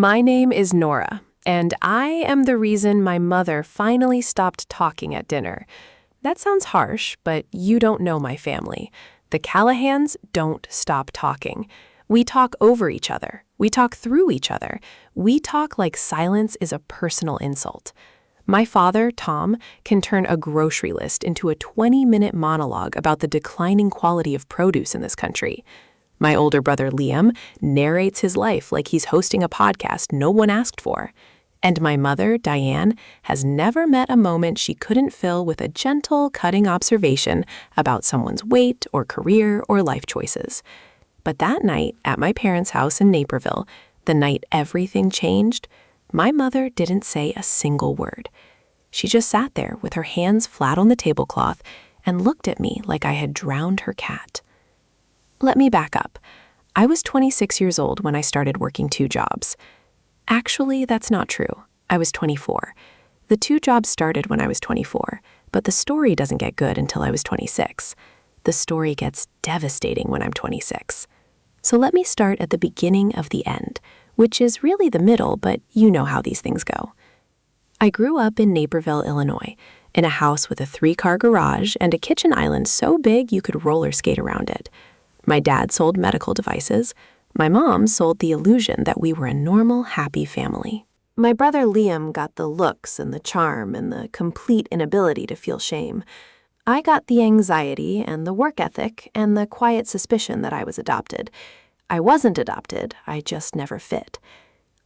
My name is Nora, and I am the reason my mother finally stopped talking at dinner. That sounds harsh, but you don't know my family. The Callahans don't stop talking. We talk over each other. We talk through each other. We talk like silence is a personal insult. My father, Tom, can turn a grocery list into a 20-minute monologue about the declining quality of produce in this country. My older brother, Liam, narrates his life like he's hosting a podcast no one asked for. And my mother, Diane, has never met a moment she couldn't fill with a gentle, cutting observation about someone's weight or career or life choices. But that night at my parents' house in Naperville, the night everything changed, my mother didn't say a single word. She just sat there with her hands flat on the tablecloth and looked at me like I had drowned her cat. Let me back up. I was 26 years old when I started working 2 jobs. Actually, that's not true. I was 24. The 2 jobs started when I was 24, but the story doesn't get good until I was 26. The story gets devastating when I'm 26. So let me start at the beginning of the end, which is really the middle, but you know how these things go. I grew up in Naperville, Illinois, in a house with a 3-car garage and a kitchen island so big you could roller skate around it. My dad sold medical devices. My mom sold the illusion that we were a normal, happy family. My brother Liam got the looks and the charm and the complete inability to feel shame. I got the anxiety and the work ethic and the quiet suspicion that I was adopted. I wasn't adopted, I just never fit.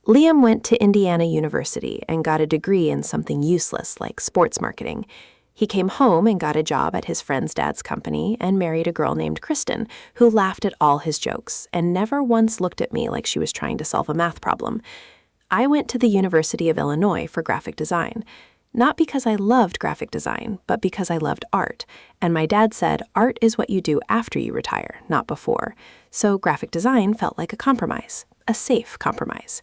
Liam went to Indiana University and got a degree in something useless like sports marketing. He came home and got a job at his friend's dad's company and married a girl named Kristen, who laughed at all his jokes and never once looked at me like she was trying to solve a math problem. I went to the University of Illinois for graphic design. Not because I loved graphic design, but because I loved art. And my dad said art is what you do after you retire, not before. So graphic design felt like a compromise, a safe compromise.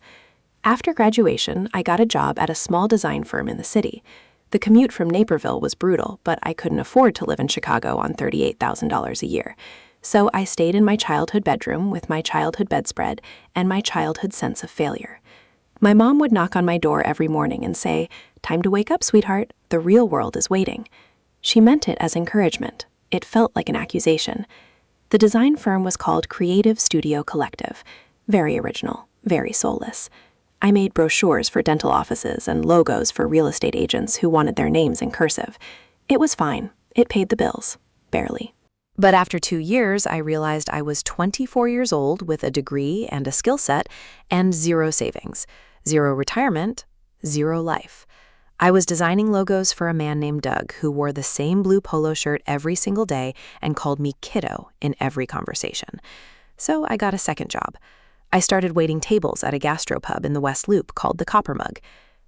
After graduation, I got a job at a small design firm in the city. The commute from Naperville was brutal, but I couldn't afford to live in Chicago on $38,000 a year. So I stayed in my childhood bedroom with my childhood bedspread and my childhood sense of failure. My mom would knock on my door every morning and say, "Time to wake up, sweetheart. The real world is waiting." She meant it as encouragement. It felt like an accusation. The design firm was called Creative Studio Collective. Very original, very soulless. I made brochures for dental offices and logos for real estate agents who wanted their names in cursive. It was fine. It paid the bills. Barely. But after 2 years, I realized I was 24 years old with a degree and a skill set and 0 savings, 0 retirement, 0 life. I was designing logos for a man named Doug who wore the same blue polo shirt every single day and called me kiddo in every conversation. So I got a second job. I started waiting tables at a gastropub in the West Loop called the Copper Mug.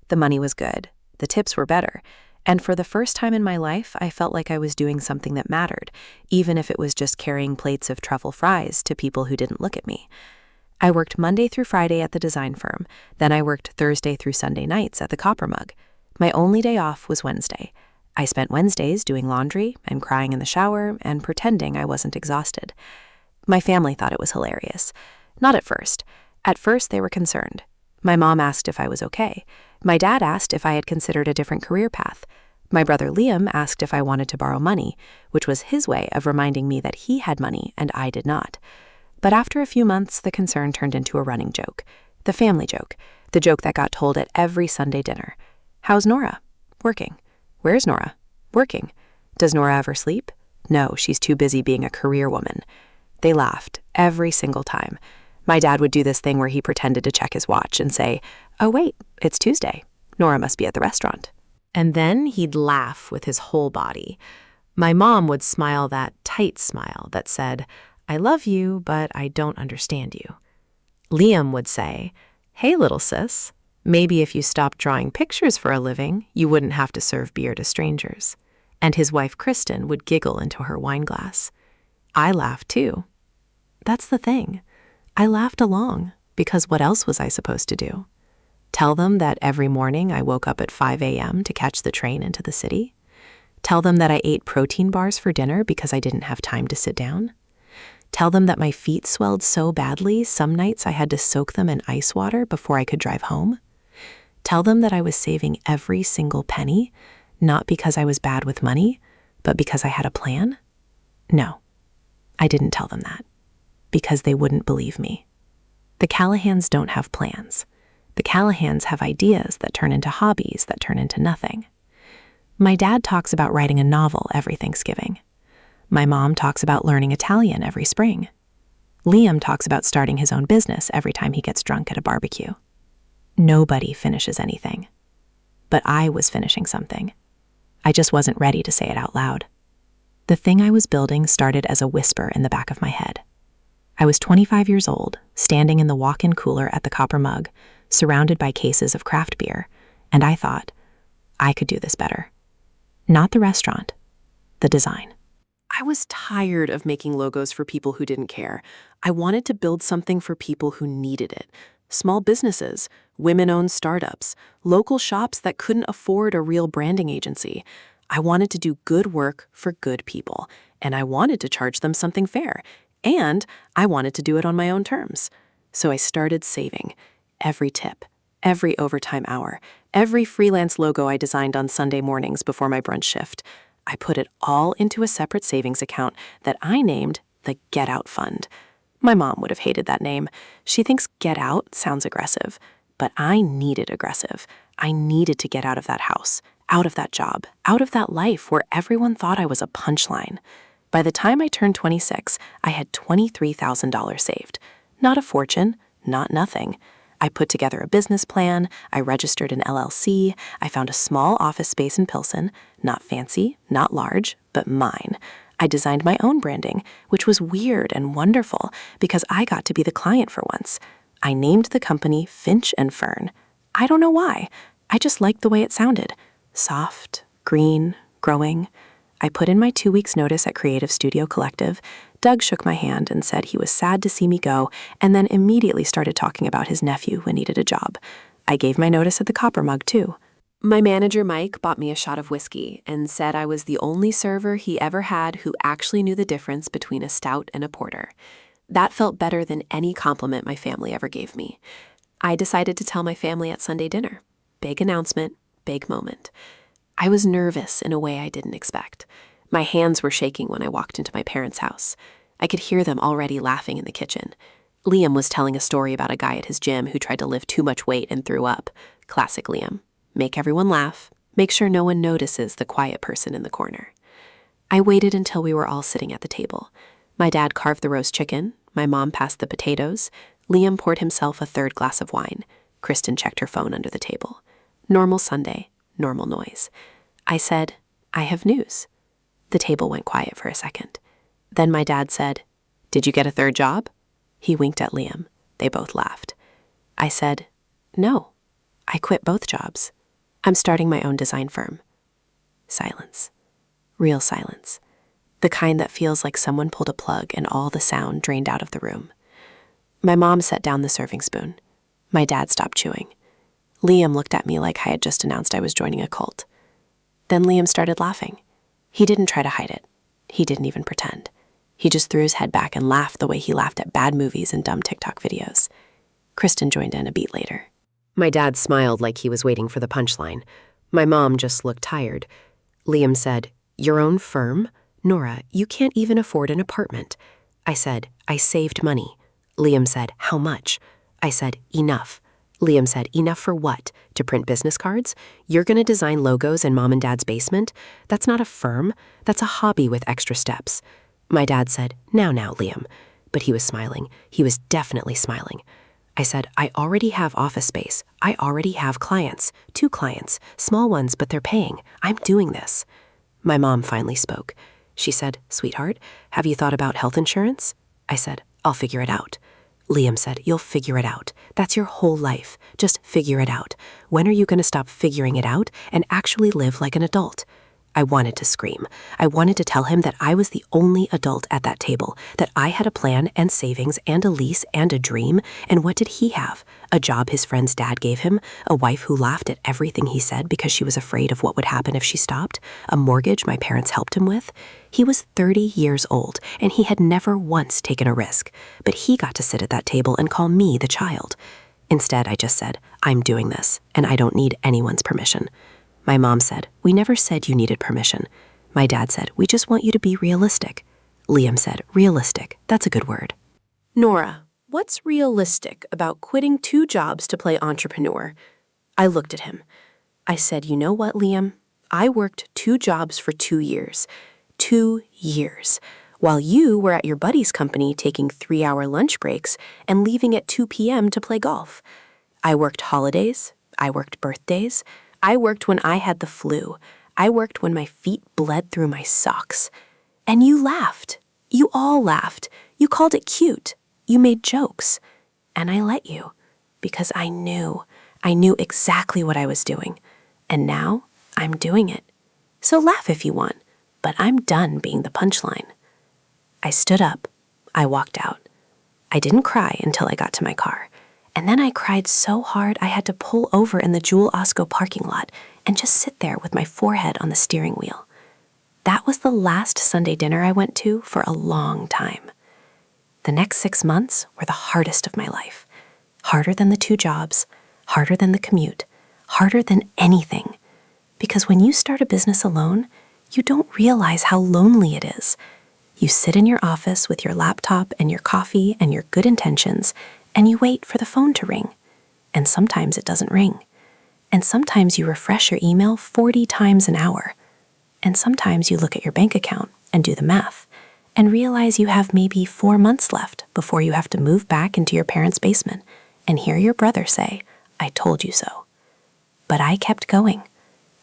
The money was good. The tips were better. And for the first time in my life, I felt like I was doing something that mattered, even if it was just carrying plates of truffle fries to people who didn't look at me. I worked Monday through Friday at the design firm. Then I worked Thursday through Sunday nights at the Copper Mug. My only day off was Wednesday. I spent Wednesdays doing laundry and crying in the shower and pretending I wasn't exhausted. My family thought it was hilarious. Not at first. At first, they were concerned. My mom asked if I was okay. My dad asked if I had considered a different career path. My brother Liam asked if I wanted to borrow money, which was his way of reminding me that he had money and I did not. But after a few months, the concern turned into a running joke. The family joke. The joke that got told at every Sunday dinner. How's Nora? Working. Where's Nora? Working. Does Nora ever sleep? No, she's too busy being a career woman. They laughed every single time. My dad would do this thing where he pretended to check his watch and say, "Oh wait, it's Tuesday. Nora must be at the restaurant." And then he'd laugh with his whole body. My mom would smile that tight smile that said, "I love you, but I don't understand you." Liam would say, "Hey, little sis, maybe if you stopped drawing pictures for a living, you wouldn't have to serve beer to strangers." And his wife Kristen would giggle into her wine glass. I laughed too. That's the thing. I laughed along, because what else was I supposed to do? Tell them that every morning I woke up at 5 a.m. to catch the train into the city? Tell them that I ate protein bars for dinner because I didn't have time to sit down? Tell them that my feet swelled so badly some nights I had to soak them in ice water before I could drive home? Tell them that I was saving every single penny, not because I was bad with money, but because I had a plan? No, I didn't tell them that, because they wouldn't believe me. The Callahans don't have plans. The Callahans have ideas that turn into hobbies that turn into nothing. My dad talks about writing a novel every Thanksgiving. My mom talks about learning Italian every spring. Liam talks about starting his own business every time he gets drunk at a barbecue. Nobody finishes anything. But I was finishing something. I just wasn't ready to say it out loud. The thing I was building started as a whisper in the back of my head. I was 25 years old, standing in the walk-in cooler at the Copper Mug, surrounded by cases of craft beer, and I thought, I could do this better. Not the restaurant, the design. I was tired of making logos for people who didn't care. I wanted to build something for people who needed it. Small businesses, women-owned startups, local shops that couldn't afford a real branding agency. I wanted to do good work for good people, and I wanted to charge them something fair, and I wanted to do it on my own terms. So I started saving. Every tip, every overtime hour, every freelance logo I designed on Sunday mornings before my brunch shift. I put it all into a separate savings account that I named the Get Out Fund. My mom would have hated that name. She thinks get out sounds aggressive, but I needed aggressive. I needed to get out of that house, out of that job, out of that life where everyone thought I was a punchline. By the time I turned 26, I had $23,000 saved. Not a fortune, not nothing. I put together a business plan, I registered an LLC, I found a small office space in Pilsen, not fancy, not large, but mine. I designed my own branding, which was weird and wonderful because I got to be the client for once. I named the company Finch Fern. I don't know why. I just liked the way it sounded. Soft, green, growing. I put in my 2 weeks' notice at Creative Studio Collective. Doug shook my hand and said he was sad to see me go, and then immediately started talking about his nephew who needed a job. I gave my notice at the Copper Mug, too. My manager, Mike, bought me a shot of whiskey and said I was the only server he ever had who actually knew the difference between a stout and a porter. That felt better than any compliment my family ever gave me. I decided to tell my family at Sunday dinner. Big announcement, big moment. I was nervous in a way I didn't expect. My hands were shaking when I walked into my parents' house. I could hear them already laughing in the kitchen. Liam was telling a story about a guy at his gym who tried to lift too much weight and threw up. Classic Liam. Make everyone laugh. Make sure no one notices the quiet person in the corner. I waited until we were all sitting at the table. My dad carved the roast chicken. My mom passed the potatoes. Liam poured himself a third glass of wine. Kristen checked her phone under the table. Normal Sunday, normal noise. I said, I have news. The table went quiet for a second. Then my dad said, Did you get a third job? He winked at Liam. They both laughed. I said, No, I quit both jobs. I'm starting my own design firm. Silence. Real silence. The kind that feels like someone pulled a plug and all the sound drained out of the room. My mom set down the serving spoon. My dad stopped chewing. Liam looked at me like I had just announced I was joining a cult. Then Liam started laughing. He didn't try to hide it. He didn't even pretend. He just threw his head back and laughed the way he laughed at bad movies and dumb TikTok videos. Kristen joined in a beat later. My dad smiled like he was waiting for the punchline. My mom just looked tired. Liam said, Your own firm? Nora, you can't even afford an apartment. I said, I saved money. Liam said, How much? I said, Enough. Liam said, Enough for what? To print business cards? You're going to design logos in mom and dad's basement? That's not a firm. That's a hobby with extra steps. My dad said, Now, Liam. But he was smiling. He was definitely smiling. I said, I already have office space. I already have clients. 2 clients. Small ones, but they're paying. I'm doing this. My mom finally spoke. She said, Sweetheart, have you thought about health insurance? I said, I'll figure it out. Liam said, You'll figure it out. That's your whole life. Just figure it out. When are you going to stop figuring it out and actually live like an adult? I wanted to scream. I wanted to tell him that I was the only adult at that table, that I had a plan and savings and a lease and a dream, and what did he have? A job his friend's dad gave him, a wife who laughed at everything he said because she was afraid of what would happen if she stopped, a mortgage my parents helped him with. He was 30 years old, and he had never once taken a risk, but he got to sit at that table and call me the child. Instead, I just said, I'm doing this, and I don't need anyone's permission. My mom said, we never said you needed permission. My dad said, we just want you to be realistic. Liam said, realistic, that's a good word. Nora, what's realistic about quitting 2 jobs to play entrepreneur? I looked at him. I said, you know what, Liam? I worked 2 jobs for 2 years. 2 years. While you were at your buddy's company taking 3-hour lunch breaks and leaving at 2 p.m. to play golf. I worked holidays. I worked birthdays. I worked when I had the flu. I worked when my feet bled through my socks. And you laughed. You all laughed. You called it cute. You made jokes. And I let you. Because I knew exactly what I was doing. And now I'm doing it. So laugh if you want. But I'm done being the punchline. I stood up. I walked out. I didn't cry until I got to my car. And then I cried so hard I had to pull over in the Jewel Osco parking lot and just sit there with my forehead on the steering wheel. That was the last Sunday dinner I went to for a long time. The next 6 months were the hardest of my life. Harder than the 2 jobs, harder than the commute, harder than anything. Because when you start a business alone, you don't realize how lonely it is. You sit in your office with your laptop and your coffee and your good intentions, and you wait for the phone to ring. And sometimes it doesn't ring. And sometimes you refresh your email 40 times an hour. And sometimes you look at your bank account and do the math and realize you have maybe 4 months left before you have to move back into your parents' basement and hear your brother say, I told you so. But I kept going.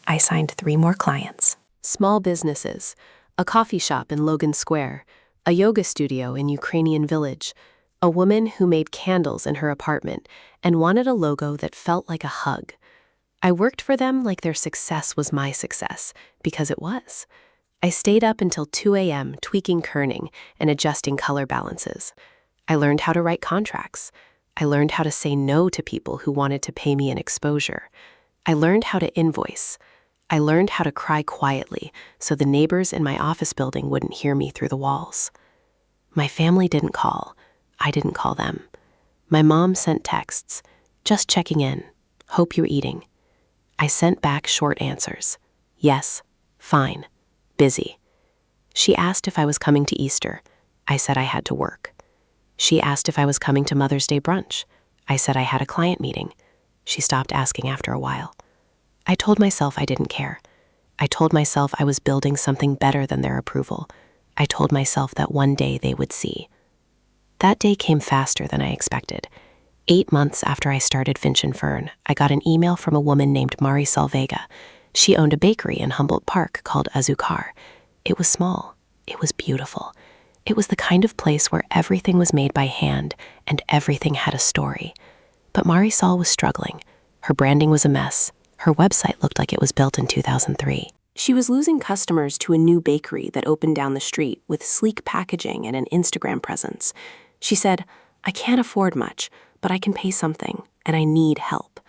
I signed 3 more clients. Small businesses, a coffee shop in Logan Square, a yoga studio in Ukrainian Village, a woman who made candles in her apartment and wanted a logo that felt like a hug. I worked for them like their success was my success, because it was. I stayed up until 2 a.m. tweaking kerning and adjusting color balances. I learned how to write contracts. I learned how to say no to people who wanted to pay me an exposure. I learned how to invoice. I learned how to cry quietly so the neighbors in my office building wouldn't hear me through the walls. My family didn't call. I didn't call them. My mom sent texts, just checking in, hope you're eating. I sent back short answers. Yes, fine, busy. She asked if I was coming to Easter. I said I had to work. She asked if I was coming to Mother's Day brunch. I said I had a client meeting. She stopped asking after a while. I told myself I didn't care. I told myself I was building something better than their approval. I told myself that one day they would see. That day came faster than I expected. 8 months after I started Finch Fern, I got an email from a woman named Marisol Vega. She owned a bakery in Humboldt Park called Azucar. It was small. It was beautiful. It was the kind of place where everything was made by hand and everything had a story. But Marisol was struggling. Her branding was a mess. Her website looked like it was built in 2003. She was losing customers to a new bakery that opened down the street with sleek packaging and an Instagram presence. She said, I can't afford much, but I can pay something, and I need help.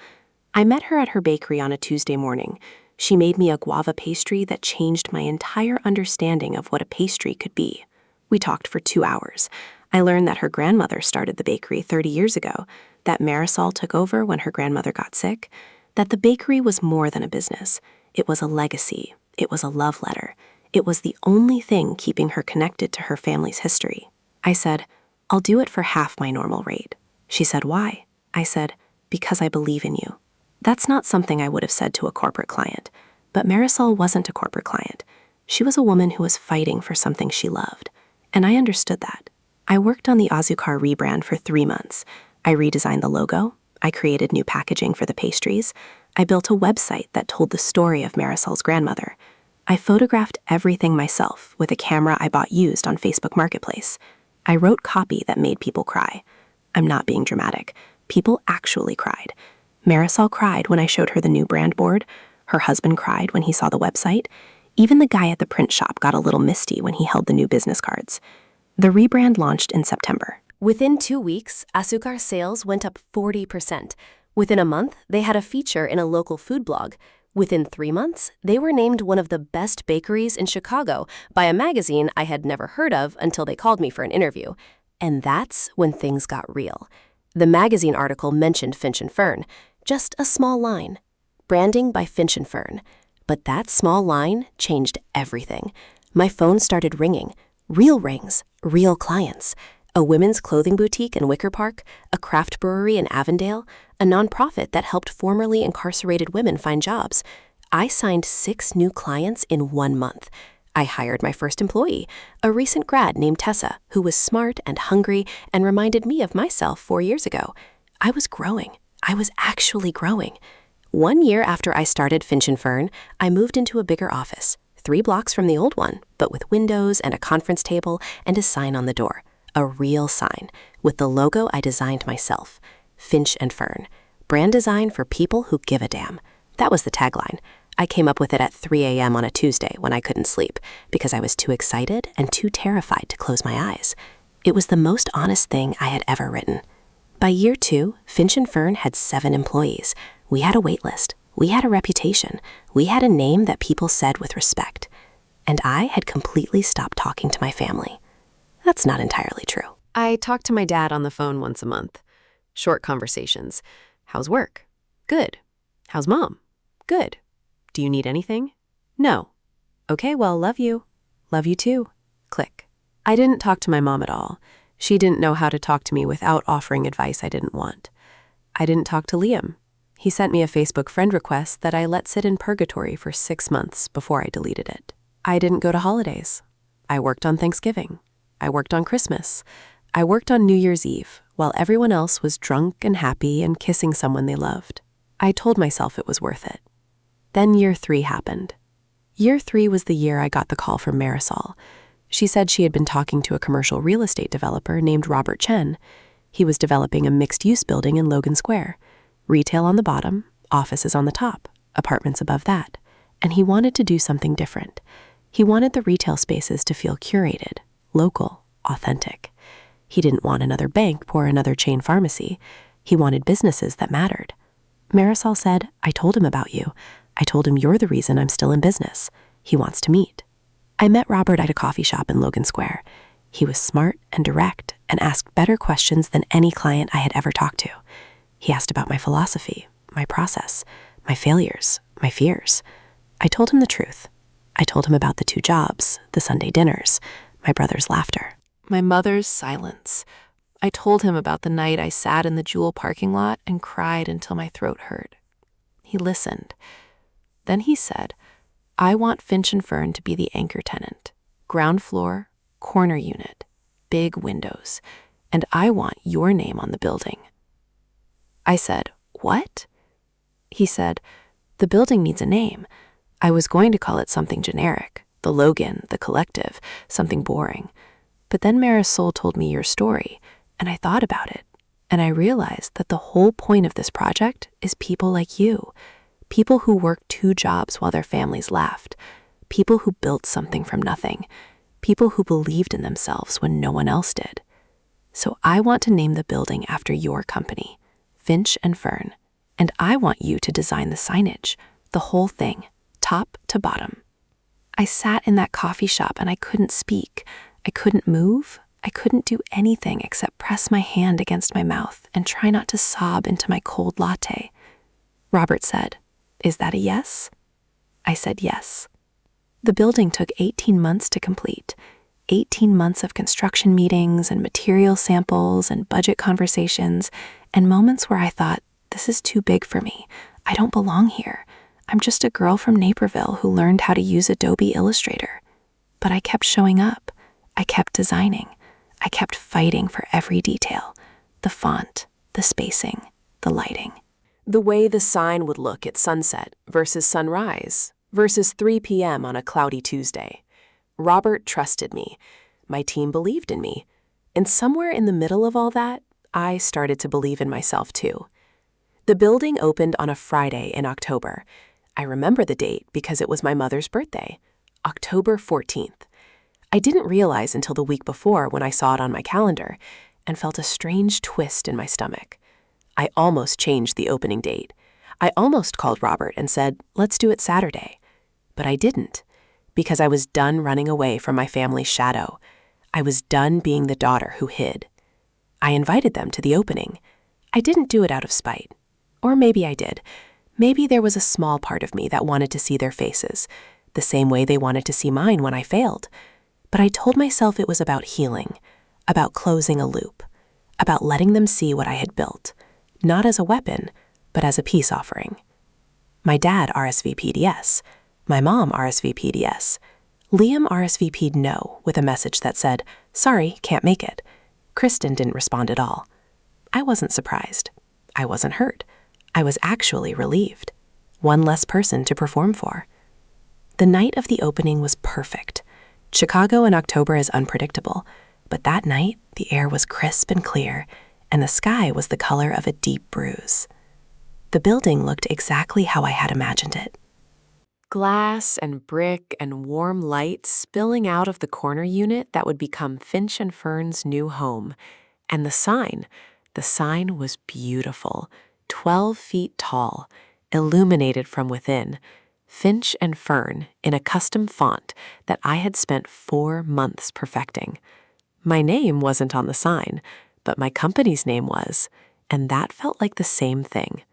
I met her at her bakery on a Tuesday morning. She made me a guava pastry that changed my entire understanding of what a pastry could be. We talked for 2 hours. I learned that her grandmother started the bakery 30 years ago, that Marisol took over when her grandmother got sick, that the bakery was more than a business. It was a legacy. It was a love letter. It was the only thing keeping her connected to her family's history. I said, I'll do it for half my normal rate. She said, why? I said, because I believe in you. That's not something I would have said to a corporate client. But Marisol wasn't a corporate client. She was a woman who was fighting for something she loved. And I understood that. I worked on the Azucar rebrand for 3 months. I redesigned the logo. I created new packaging for the pastries. I built a website that told the story of Marisol's grandmother. I photographed everything myself with a camera I bought used on Facebook Marketplace. I wrote copy that made people cry. I'm not being dramatic. People actually cried. Marisol cried when I showed her the new brand board. Her husband cried when he saw the website. Even the guy at the print shop got a little misty when he held the new business cards. The rebrand launched in September. Within 2 weeks, Azucar's sales went up 40%. Within a month, they had a feature in a local food blog. Within 3 months, they were named one of the best bakeries in Chicago by a magazine I had never heard of until they called me for an interview. And that's when things got real. The magazine article mentioned Finch Fern, just a small line. Branding by Finch Fern. But that small line changed everything. My phone started ringing. Real rings, real clients. A women's clothing boutique in Wicker Park, a craft brewery in Avondale, a nonprofit that helped formerly incarcerated women find jobs. I signed 6 new clients in 1 month. I hired my first employee, a recent grad named Tessa, who was smart and hungry and reminded me of myself 4 years ago. I was growing. I was actually growing. 1 year after I started Finch Fern, I moved into a bigger office, 3 blocks from the old one, but with windows and a conference table and a sign on the door. A real sign, with the logo I designed myself, Finch Fern. Brand design for people who give a damn. That was the tagline. I came up with it at 3 a.m. on a Tuesday when I couldn't sleep because I was too excited and too terrified to close my eyes. It was the most honest thing I had ever written. By year 2, Finch Fern had 7 employees. We had a wait list. We had a reputation. We had a name that people said with respect. And I had completely stopped talking to my family. That's not entirely true. I talk to my dad on the phone once a month. Short conversations. How's work? Good. How's mom? Good. Do you need anything? No. Okay, well, love you. Love you too. Click. I didn't talk to my mom at all. She didn't know how to talk to me without offering advice I didn't want. I didn't talk to Liam. He sent me a Facebook friend request that I let sit in purgatory for 6 months before I deleted it. I didn't go to holidays. I worked on Thanksgiving. I worked on Christmas. I worked on New Year's Eve while everyone else was drunk and happy and kissing someone they loved. I told myself it was worth it. Then year 3 happened. Year 3 was the year I got the call from Marisol. She said she had been talking to a commercial real estate developer named Robert Chen. He was developing a mixed-use building in Logan Square. Retail on the bottom, offices on the top, apartments above that. And he wanted to do something different. He wanted the retail spaces to feel curated, local, authentic. He didn't want another bank or another chain pharmacy. He wanted businesses that mattered. Marisol said, I told him about you. I told him you're the reason I'm still in business. He wants to meet. I met Robert at a coffee shop in Logan Square. He was smart and direct and asked better questions than any client I had ever talked to. He asked about my philosophy, my process, my failures, my fears. I told him the truth. I told him about the 2 jobs, the Sunday dinners, my brother's laughter, my mother's silence. I told him about the night I sat in the Jewel parking lot and cried until my throat hurt. He listened. Then he said, I want Finch Fern to be the anchor tenant, ground floor, corner unit, big windows, and I want your name on the building. I said, what? He said, the building needs a name. I was going to call it something generic, the Logan, the Collective, something boring. But then Marisol told me your story, and I thought about it, and I realized that the whole point of this project is people like you, people who worked 2 jobs while their families laughed, people who built something from nothing, people who believed in themselves when no one else did. So I want to name the building after your company, Finch Fern, and I want you to design the signage, the whole thing, top to bottom. I sat in that coffee shop and I couldn't speak. I couldn't move. I couldn't do anything except press my hand against my mouth and try not to sob into my cold latte. Robert said, is that a yes? I said yes. The building took 18 months to complete. 18 months of construction meetings and material samples and budget conversations and moments where I thought, this is too big for me. I don't belong here. I'm just a girl from Naperville who learned how to use Adobe Illustrator. But I kept showing up. I kept designing. I kept fighting for every detail. The font, the spacing, the lighting. The way the sign would look at sunset versus sunrise versus 3 p.m. on a cloudy Tuesday. Robert trusted me. My team believed in me. And somewhere in the middle of all that, I started to believe in myself too. The building opened on a Friday in October. I remember the date because it was my mother's birthday. October 14th. I didn't realize until the week before when I saw it on my calendar and felt a strange twist in my stomach. I almost changed the opening date. I almost called Robert and said, let's do it Saturday. But I didn't, because I was done running away from my family's shadow. I was done being the daughter who hid. I invited them to the opening. I didn't do it out of spite. Or maybe I did. Maybe there was a small part of me that wanted to see their faces, the same way they wanted to see mine when I failed. But I told myself it was about healing, about closing a loop, about letting them see what I had built, not as a weapon, but as a peace offering. My dad RSVP'd yes. My mom RSVP'd yes. Liam RSVP'd no with a message that said, sorry, can't make it. Kristen didn't respond at all. I wasn't surprised. I wasn't hurt. I was actually relieved. One less person to perform for. The night of the opening was perfect. Chicago in October is unpredictable, but that night the air was crisp and clear, and the sky was the color of a deep bruise. The building looked exactly how I had imagined it. Glass and brick and warm light spilling out of the corner unit that would become Finch and Fern's new home. And the sign was beautiful, 12 feet tall, illuminated from within. Finch and Fern in a custom font that I had spent 4 months perfecting. My name wasn't on the sign, but my company's name was, and that felt like the same thing.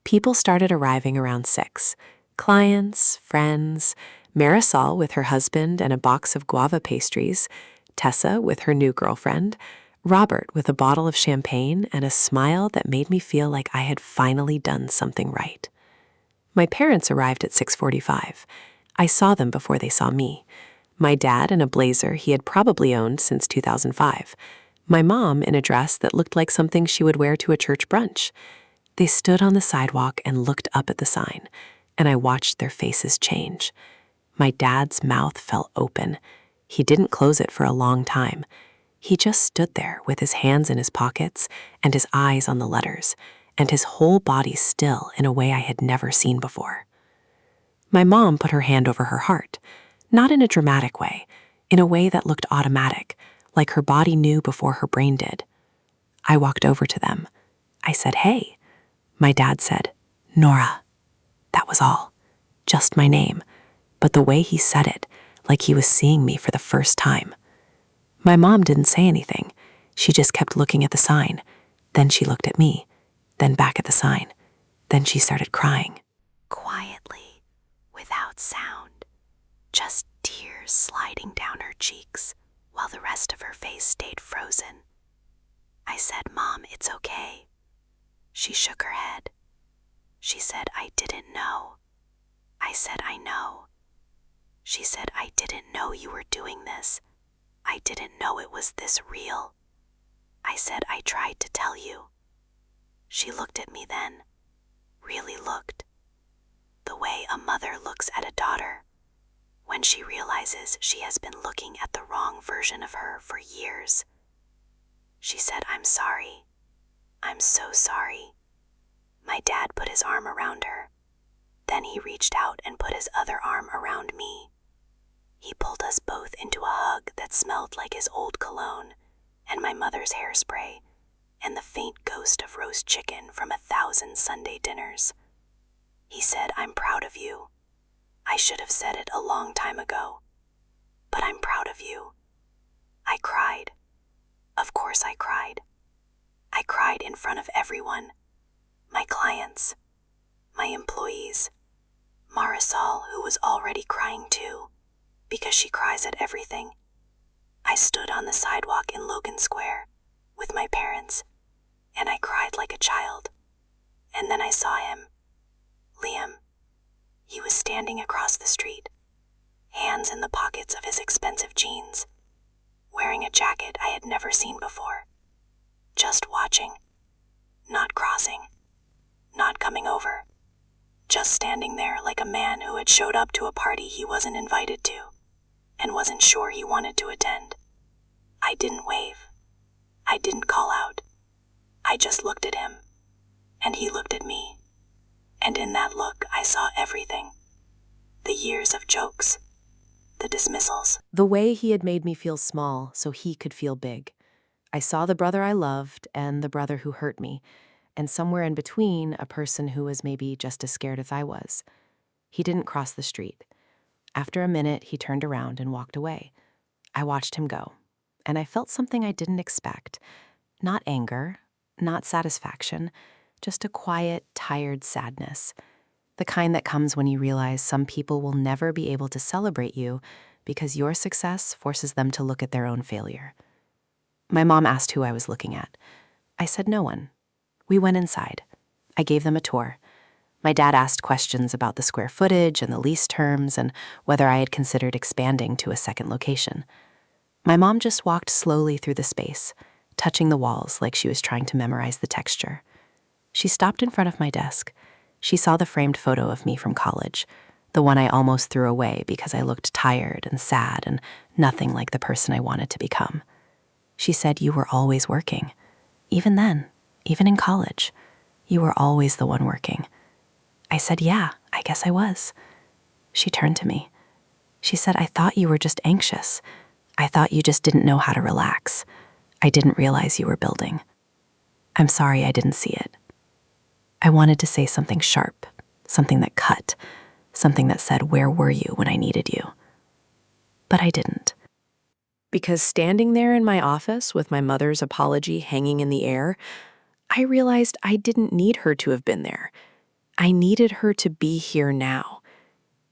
People started arriving around 6. Clients, friends, Marisol with her husband and a box of guava pastries, Tessa with her new girlfriend, Robert with a bottle of champagne and a smile that made me feel like I had finally done something right. My parents arrived at 6:45. I saw them before they saw me. My dad in a blazer he had probably owned since 2005. My mom in a dress that looked like something she would wear to a church brunch. They stood on the sidewalk and looked up at the sign, and I watched their faces change. My dad's mouth fell open. He didn't close it for a long time. He just stood there with his hands in his pockets and his eyes on the letters, and his whole body still in a way I had never seen before. My mom put her hand over her heart, not in a dramatic way, in a way that looked automatic, like her body knew before her brain did. I walked over to them. I said, hey. My dad said, Nora. That was all. Just my name, but the way he said it, like he was seeing me for the first time. My mom didn't say anything. She just kept looking at the sign. Then she looked at me, then back at the sign. Then she started crying. Quietly, without sound, just tears sliding down her cheeks while the rest of her face stayed frozen. I said, Mom, it's okay. She shook her head. She said, I didn't know. I said, I know. She said, I didn't know you were doing this. I didn't know it was this real. I said, I tried to tell you. She looked at me then, really looked. The way a mother looks at a daughter when she realizes she has been looking at the wrong version of her for years. She said, I'm sorry. I'm so sorry. My dad put his arm around her. Then he reached out and put his other arm around me. He pulled us both into a hug that smelled like his old cologne and my mother's hairspray and the faint ghost of roast chicken from 1,000 Sunday dinners. He said, I'm proud of you. I should have said it a long time ago, but I'm proud of you. I cried. Of course I cried. I cried in front of everyone. My clients, my employees, Marisol, who was already crying too, because she cries at everything. I stood on the sidewalk in Logan Square with my parents, and I cried like a child. And then I saw him, Liam. He was standing across the street, hands in the pockets of his expensive jeans, wearing a jacket I had never seen before, just watching, not crossing, not coming over, just standing there like a man who had showed up to a party he wasn't invited to and wasn't sure he wanted to attend. I didn't wave. I didn't call out. I just looked at him, and he looked at me. And in that look, I saw everything. The years of jokes, the dismissals. The way he had made me feel small so he could feel big. I saw the brother I loved and the brother who hurt me, and somewhere in between, a person who was maybe just as scared as I was. He didn't cross the street. After a minute, he turned around and walked away. I watched him go, and I felt something I didn't expect. Not anger, not satisfaction, just a quiet, tired sadness. The kind that comes when you realize some people will never be able to celebrate you because your success forces them to look at their own failure. My mom asked who I was looking at. I said no one. We went inside. I gave them a tour. My dad asked questions about the square footage and the lease terms and whether I had considered expanding to a second location. My mom just walked slowly through the space, touching the walls like she was trying to memorize the texture. She stopped in front of my desk. She saw the framed photo of me from college, the one I almost threw away because I looked tired and sad and nothing like the person I wanted to become. She said, "You were always working. Even then, even in college, you were always the one working." I said, "Yeah, I guess I was." She turned to me. She said, "I thought you were just anxious. I thought you just didn't know how to relax. I didn't realize you were building. I'm sorry I didn't see it." I wanted to say something sharp, something that cut, something that said, "Where were you when I needed you?" But I didn't. Because standing there in my office with my mother's apology hanging in the air, I realized I didn't need her to have been there. I needed her to be here now.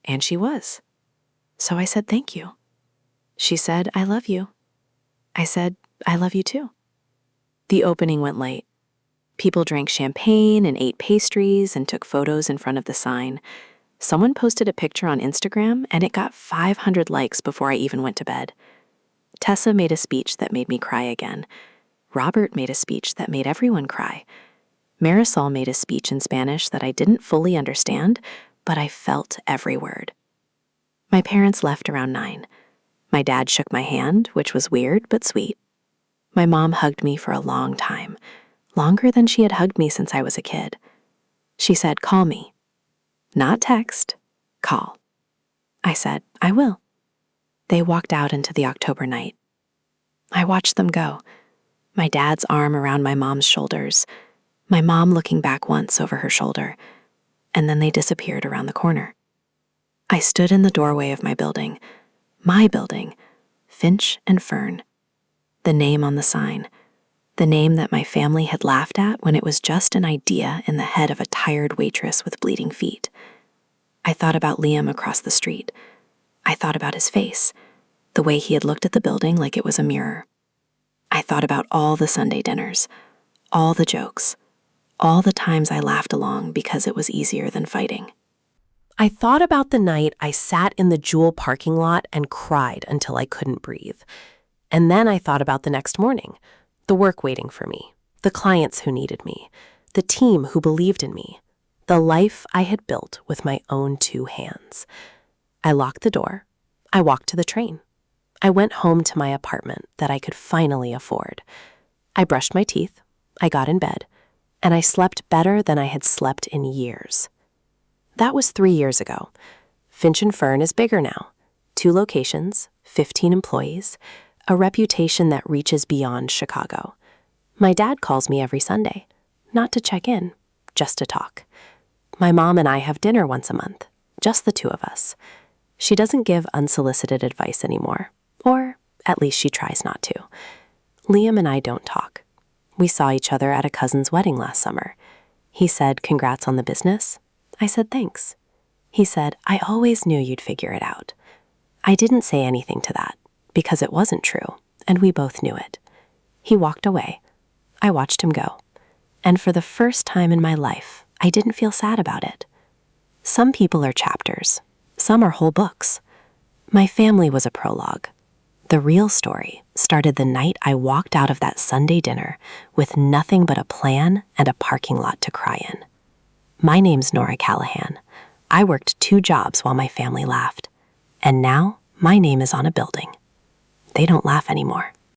And she was. So I said, "Thank you." She said, "I love you." I said, "I love you too." The opening went late. People drank champagne and ate pastries and took photos in front of the sign. Someone posted a picture on Instagram and it got 500 likes before I even went to bed. Tessa made a speech that made me cry again. Robert made a speech that made everyone cry. Marisol made a speech in Spanish that I didn't fully understand, but I felt every word. My parents left around 9. My dad shook my hand, which was weird but sweet. My mom hugged me for a long time, longer than she had hugged me since I was a kid. She said, "Call me." Not text, call. I said, "I will." They walked out into the October night. I watched them go, my dad's arm around my mom's shoulders, my mom looking back once over her shoulder, and then they disappeared around the corner. I stood in the doorway of my building, Finch and Fern. The name on the sign, the name that my family had laughed at when it was just an idea in the head of a tired waitress with bleeding feet. I thought about Liam across the street. I thought about his face, the way he had looked at the building like it was a mirror. I thought about all the Sunday dinners, all the jokes, all the times I laughed along because it was easier than fighting. I thought about the night I sat in the Jewel parking lot and cried until I couldn't breathe. And then I thought about the next morning, the work waiting for me, the clients who needed me, the team who believed in me, the life I had built with my own 2 hands. I locked the door. I walked to the train. I went home to my apartment that I could finally afford. I brushed my teeth. I got in bed. And I slept better than I had slept in years. That was 3 years ago. Finch and Fern is bigger now. 2 locations, 15 employees, a reputation that reaches beyond Chicago. My dad calls me every Sunday, not to check in, just to talk. My mom and I have dinner once a month, just the 2 of us. She doesn't give unsolicited advice anymore, or at least she tries not to. Liam and I don't talk. We saw each other at a cousin's wedding last summer. He said, "Congrats on the business." I said, "Thanks." He said, "I always knew you'd figure it out." I didn't say anything to that, because it wasn't true, and we both knew it. He walked away. I watched him go. And for the first time in my life, I didn't feel sad about it. Some people are chapters. Some are whole books. My family was a prologue. The real story started the night I walked out of that Sunday dinner with nothing but a plan and a parking lot to cry in. My name's Nora Callahan. I worked 2 jobs while my family laughed. And now my name is on a building. They don't laugh anymore.